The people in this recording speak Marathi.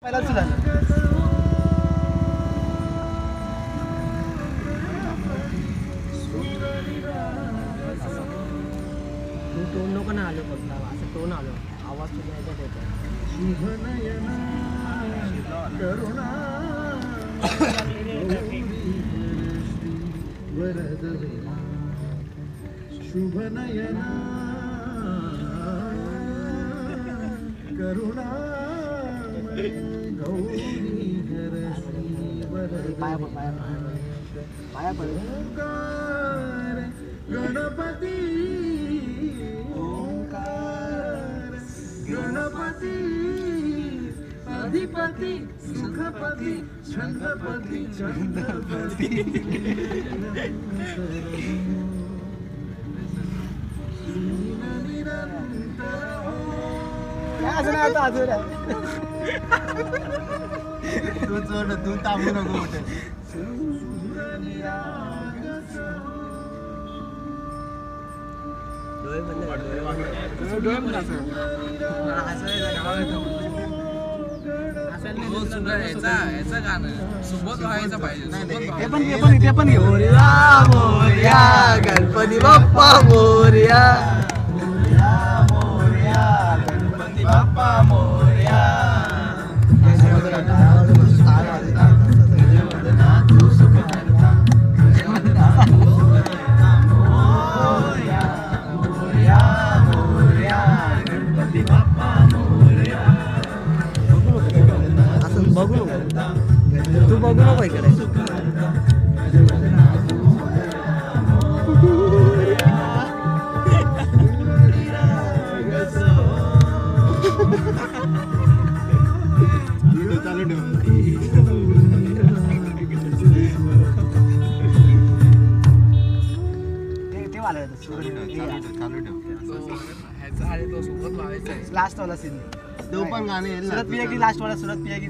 पहिलाच झालं. टोन नको ना आलो फक्त असं टोन आलो आवाज तुझ्या याच्यात येतो. शुभ नयना करुणा गौरी पाया पड गणपती ओंकार गणपती अधिपती सुखपती छंदपती छंदपती तू चोड तू थांबू नको कुठे. ते पण घेऊ. मोरया गणपती बाप्पा मोरया गणपती बाप्पा मोरया. बघू नको तू बघू नको इकडे. लास्ट वाला सीन तो पण गाणे सुरत पिया की लास्ट वाला सुरत पिया की